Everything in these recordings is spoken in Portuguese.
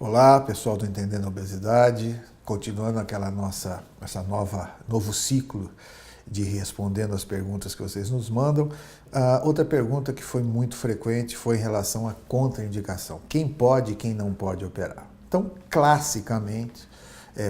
Olá, pessoal do Entendendo a Obesidade, continuando novo ciclo de respondendo as perguntas que vocês nos mandam. Outra pergunta que foi muito frequente foi em relação à contraindicação. Quem pode e quem não pode operar? Então, classicamente,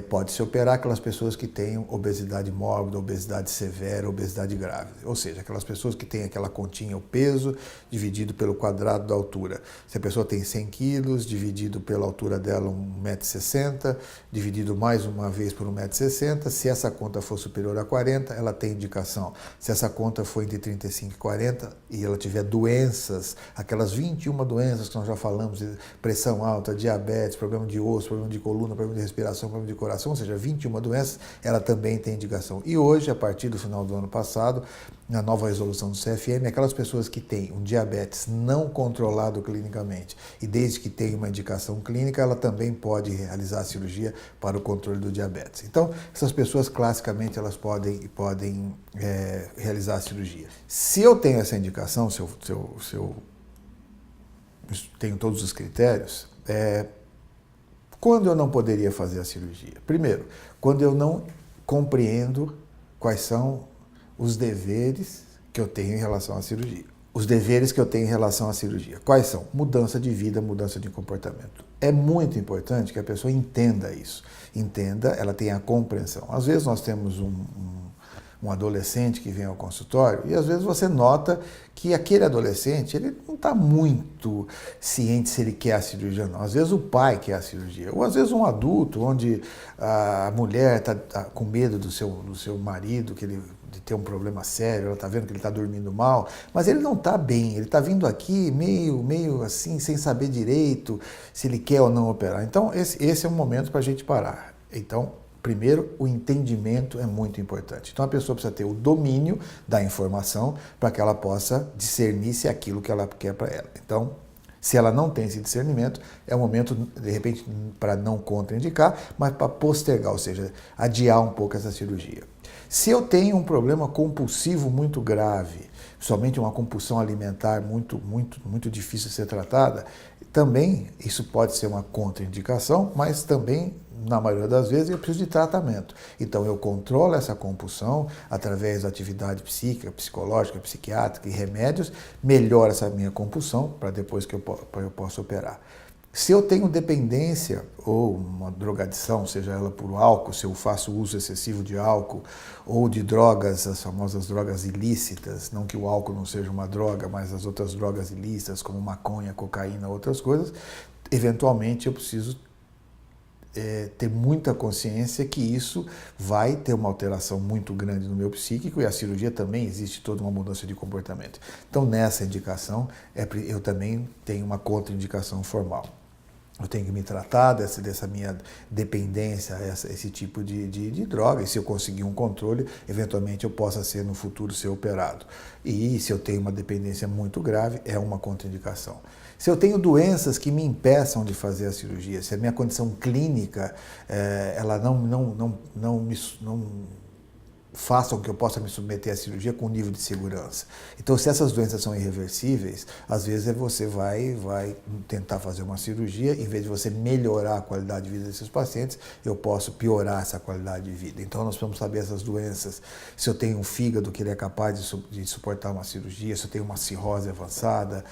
pode-se operar aquelas pessoas que tenham obesidade mórbida, obesidade severa, obesidade grave. Ou seja, aquelas pessoas que têm aquela continha, o peso dividido pelo quadrado da altura. Se a pessoa tem 100 quilos, dividido pela altura dela 1,60 m, dividido mais uma vez por 1,60 m. Se essa conta for superior a 40, ela tem indicação. Se essa conta for entre 35 e 40 e ela tiver doenças, aquelas 21 doenças que nós já falamos, pressão alta, diabetes, problema de osso, problema de coluna, problema de respiração, problema de coração, ou seja, 21 doenças, ela também tem indicação. E hoje, a partir do final do ano passado, na nova resolução do CFM, aquelas pessoas que têm um diabetes não controlado clinicamente e desde que tem uma indicação clínica, ela também pode realizar a cirurgia para o controle do diabetes. Então, essas pessoas, classicamente, elas podem realizar a cirurgia. Se eu tenho essa indicação, se eu tenho todos os critérios, quando eu não poderia fazer a cirurgia? Primeiro, quando eu não compreendo quais são os deveres que eu tenho em relação à cirurgia. Os deveres que eu tenho em relação à cirurgia. Quais são? Mudança de vida, mudança de comportamento. É muito importante que a pessoa entenda isso. Entenda, ela tenha a compreensão. Às vezes nós temos um adolescente que vem ao consultório e às vezes você nota que aquele adolescente ele não está muito ciente se ele quer a cirurgia ou não. Às vezes o pai quer a cirurgia, ou às vezes um adulto onde a mulher está com medo do seu marido, de ter um problema sério, ela está vendo que ele está dormindo mal, mas ele não está bem, ele está vindo aqui meio assim, sem saber direito se ele quer ou não operar. Então esse é um momento para a gente parar. Então, primeiro, o entendimento é muito importante. Então, a pessoa precisa ter o domínio da informação para que ela possa discernir se é aquilo que ela quer para ela. Então, se ela não tem esse discernimento, é um momento, de repente, para não contraindicar, mas para postergar, ou seja, adiar um pouco essa cirurgia. Se eu tenho um problema compulsivo muito grave, somente uma compulsão alimentar muito difícil de ser tratada, também isso pode ser uma contraindicação, mas também, na maioria das vezes, eu preciso de tratamento. Então, eu controlo essa compulsão através da atividade psíquica, psicológica, psiquiátrica e remédios, melhoro essa minha compulsão para depois que eu possa operar. Se eu tenho dependência ou uma drogadição, seja ela por álcool, se eu faço uso excessivo de álcool ou de drogas, as famosas drogas ilícitas, não que o álcool não seja uma droga, mas as outras drogas ilícitas, como maconha, cocaína, outras coisas, eventualmente eu preciso ter muita consciência que isso vai ter uma alteração muito grande no meu psíquico e a cirurgia também existe toda uma mudança de comportamento. Então, nessa indicação, eu também tenho uma contraindicação formal. Eu tenho que me tratar dessa minha dependência a esse tipo de droga, e se eu conseguir um controle, eventualmente eu possa no futuro ser operado. E se eu tenho uma dependência muito grave, é uma contraindicação. Se eu tenho doenças que me impeçam de fazer a cirurgia, se a minha condição clínica ela não façam que eu possa me submeter à cirurgia com nível de segurança. Então, se essas doenças são irreversíveis, às vezes você vai tentar fazer uma cirurgia, em vez de você melhorar a qualidade de vida desses pacientes, eu posso piorar essa qualidade de vida. Então, nós precisamos saber essas doenças. Se eu tenho um fígado que ele é capaz de suportar uma cirurgia, se eu tenho uma cirrose avançada,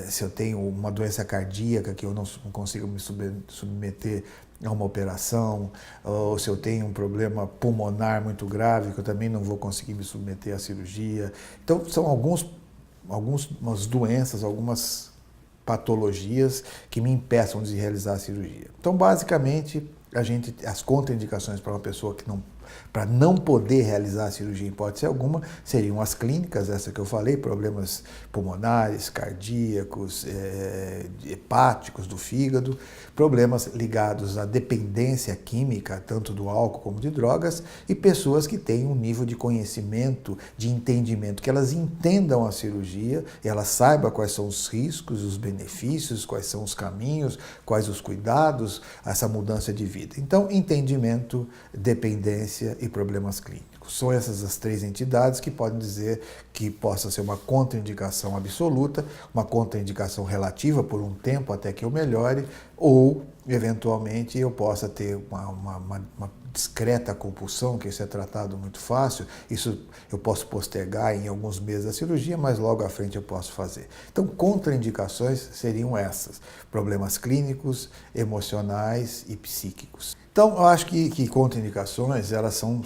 se eu tenho uma doença cardíaca que eu não consigo me submeter a uma operação, ou se eu tenho um problema pulmonar muito grave, que eu também não vou conseguir me submeter à cirurgia. Então, são algumas doenças, algumas patologias que me impeçam de realizar a cirurgia. Então, basicamente, as contraindicações para uma pessoa para não poder realizar a cirurgia em hipótese alguma, seriam as clínicas, essa que eu falei, problemas pulmonares, cardíacos, hepáticos do fígado, problemas ligados à dependência química, tanto do álcool como de drogas, e pessoas que têm um nível de conhecimento, de entendimento, que elas entendam a cirurgia, e elas saibam quais são os riscos, os benefícios, quais são os caminhos, quais os cuidados, essa mudança de vida. Então, entendimento, dependência e problemas clínicos. São essas as três entidades que podem dizer que possa ser uma contraindicação absoluta, uma contraindicação relativa por um tempo até que eu melhore, ou eventualmente eu possa ter uma discreta compulsão, que isso é tratado muito fácil, isso eu posso postergar em alguns meses a cirurgia, mas logo à frente eu posso fazer. Então, contraindicações seriam essas: problemas clínicos, emocionais e psíquicos. Então, eu acho que contraindicações, elas são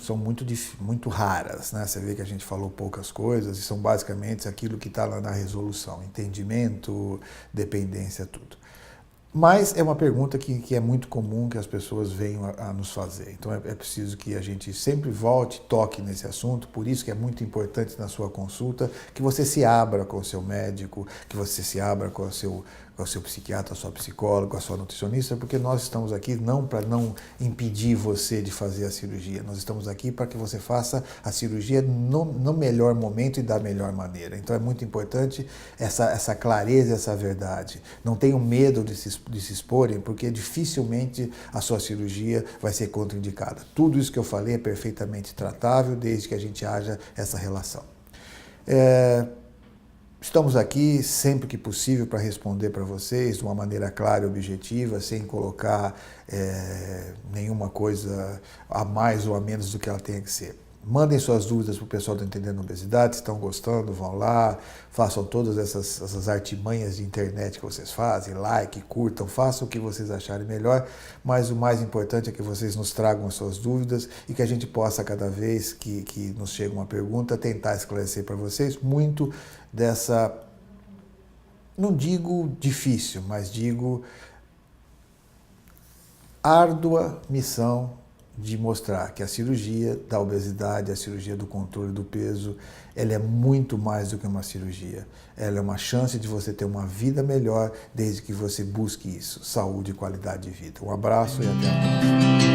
muito raras, né? Você vê que a gente falou poucas coisas e são basicamente aquilo que está lá na resolução: entendimento, dependência, tudo. Mas é uma pergunta que é muito comum que as pessoas venham a nos fazer. Então é preciso que a gente sempre volte, toque nesse assunto. Por isso que é muito importante na sua consulta que você se abra com o seu médico, que você se abra com o seu psiquiatra, a sua psicóloga, a sua nutricionista, porque nós estamos aqui não para não impedir você de fazer a cirurgia. Nós estamos aqui para que você faça a cirurgia no melhor momento e da melhor maneira. Então é muito importante essa clareza, essa verdade. Não tenham medo de se exporem, porque dificilmente a sua cirurgia vai ser contraindicada. Tudo isso que eu falei é perfeitamente tratável, desde que a gente haja essa relação. Estamos aqui sempre que possível para responder para vocês de uma maneira clara e objetiva, sem colocar nenhuma coisa a mais ou a menos do que ela tenha que ser. Mandem suas dúvidas para o pessoal do Entendendo Obesidade, se estão gostando, vão lá, façam todas essas artimanhas de internet que vocês fazem, like, curtam, façam o que vocês acharem melhor, mas o mais importante é que vocês nos tragam as suas dúvidas e que a gente possa, cada vez que nos chega uma pergunta, tentar esclarecer para vocês muito dessa, não digo difícil, mas digo árdua missão de mostrar que a cirurgia da obesidade, a cirurgia do controle do peso, ela é muito mais do que uma cirurgia. Ela é uma chance de você ter uma vida melhor desde que você busque isso, saúde e qualidade de vida. Um abraço e até a próxima.